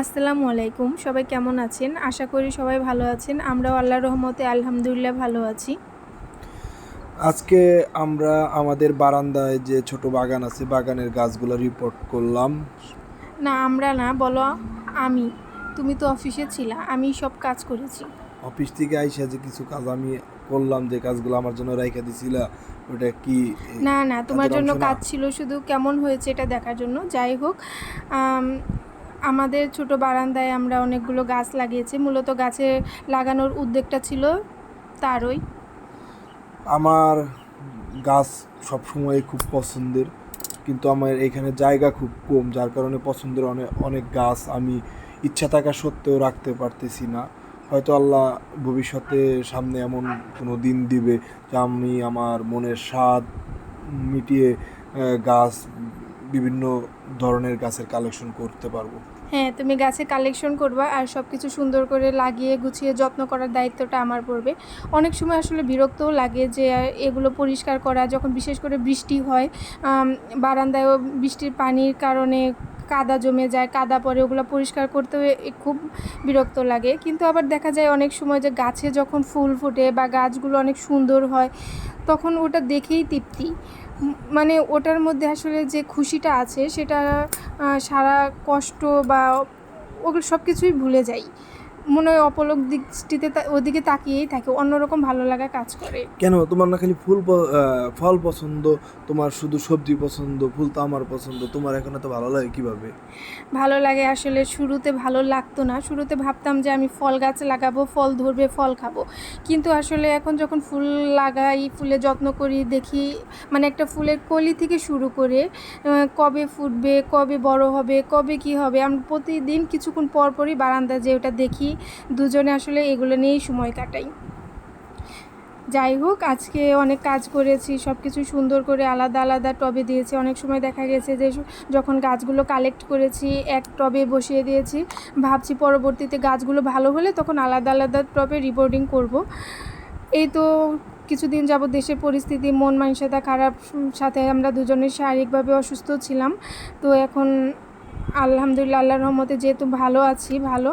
আসসালামু আলাইকুম। সবাই কেমন আছেন? আশা করি সবাই ভালো আছেন। আমরাও আল্লাহর রহমতে আলহামদুলিল্লাহ ভালো আছি। আজকে আমরা আমাদের বারান্দায় যে ছোট বাগান আছে বাগানের গাছগুলো রিপোর্ট করলাম। না, আমরা না, বলো আমি। তুমি তো অফিসে ছিলা, আমি সব কাজ করেছি। অফিস থেকে আইসা যে কিছু কাজ আমি করলাম, যে কাজগুলো আমার জন্য রাইখা দিছিলা, ওটা কি না, না, তোমার কাজের জন্য অংশ না? কাজ ছিল শুধু কেমন হয়েছে এটা দেখার জন্য। যাই হোক, আম আমাদের ছোট বারান্দায় আমরা অনেকগুলো গাছ লাগিয়েছি। মূলত গাছে লাগানোর উদ্যোগটা ছিল তারই। আমার গাছ সবসময় খুব পছন্দের, কিন্তু আমার এখানে জায়গা খুব কম, যার কারণে পছন্দের অনেক অনেক গাছ আমি ইচ্ছা থাকা সত্ত্বেও রাখতে পারতেছি না। হয়তো আল্লাহ ভবিষ্যতে সামনে এমন কোনো দিন দিবে যে আমি আমার মনের স্বাদ মিটিয়ে গাছ, বিভিন্ন ধরনের গাছের কালেকশন করতে পারবো। হ্যাঁ, তুমি গাছে কালেকশন করবা আর সব কিছু সুন্দর করে লাগিয়ে গুছিয়ে যত্ন করার দায়িত্বটা আমার পড়বে। অনেক সময় আসলে বিরক্তও লাগে যে এগুলো পরিষ্কার করা, যখন বিশেষ করে বৃষ্টি হয়, বারান্দায়ও বৃষ্টির পানির কারণে কাদা জমে যায়, কাদা পড়ে, ওগুলো পরিষ্কার করতেও খুব বিরক্ত লাগে। কিন্তু আবার দেখা যায় অনেক সময় যে গাছে যখন ফুল ফোটে বা গাছগুলো অনেক সুন্দর হয়, তখন ওটা দেখেই তৃপ্তি। মানে ওটার মধ্যে আসলে যে খুশিটা আছে সেটা সারা কষ্ট বা ওগুলো সব কিছুই ভুলে যাই। মনে হয় অপলক দৃষ্টিতে ওদিকে তাকিয়েই থাকে, অন্যরকম ভালো লাগা কাজ করে। কেন তোমার না খালি ফল পছন্দ, তোমার শুধু সবজি পছন্দ, ফুল তো আমার পছন্দ, তোমার এখন এত ভালো লাগে কিভাবে? ভালো লাগে আসলে, শুরুতে ভালো লাগতো না। শুরুতে ভাবতাম যে আমি ফল গাছ লাগাবো, ফল ধরবে, ফল খাবো। কিন্তু আসলে এখন যখন ফুল লাগাই, ফুলের যত্ন করি, দেখি মানে একটা ফুলের কলি থেকে শুরু করে কবে ফুটবে, কবে বড় হবে, কবে কি হবে, আমি প্রতিদিন কিছুক্ষণ পর পরই বারান্দা যে ওটা দেখি। দুজনে আসলে এগুলো নিয়েই সময় কাটাই। যাই হোক, আজকে অনেক কাজ করেছি, সব কিছু সুন্দর করে আলাদা আলাদা টবে দিয়েছি। অনেক সময় দেখা গেছে যে যখন গাছগুলো কালেক্ট করেছি এক টবে বসিয়ে দিয়েছি, ভাবছি পরবর্তীতে গাছগুলো ভালো হলে তখন আলাদা আলাদা টবে রিপোর্টিং করব। এই তো কিছুদিন যাবত দেশের পরিস্থিতি, মন মানসিকতা খারাপ, সাথে আমরা দুজনের শারীরিকভাবে অসুস্থ ছিলাম। তো এখন আলহামদুলিল্লাহ আল্লাহর রহমতে যেহেতু ভালো আছি, ভালো।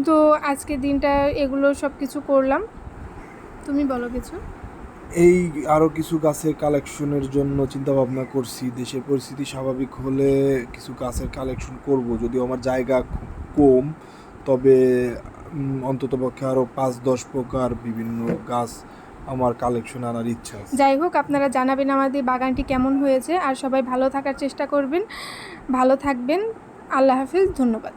তো আজকের দিনটা এগুলো সব কিছু করলাম। তুমি বলো কিছু। এই আরো কিছু গাছের কালেকশনের জন্য চিন্তা ভাবনা করছি। দেশের পরিস্থিতি স্বাভাবিক হলে কিছু গাছের কালেকশন করব, যদিও আমার জায়গা খুব কম। তবে অন্ততপক্ষে আরো 5-10 প্রকার বিভিন্ন গাছ আমার কালেকশন আনার ইচ্ছা আছে। যাই হোক, আপনারা জানাবেন আমাদের বাগানটি কেমন হয়েছে, আর সবাই ভালো থাকার চেষ্টা করবেন। ভালো থাকবেন। আল্লাহ হাফিজ। ধন্যবাদ।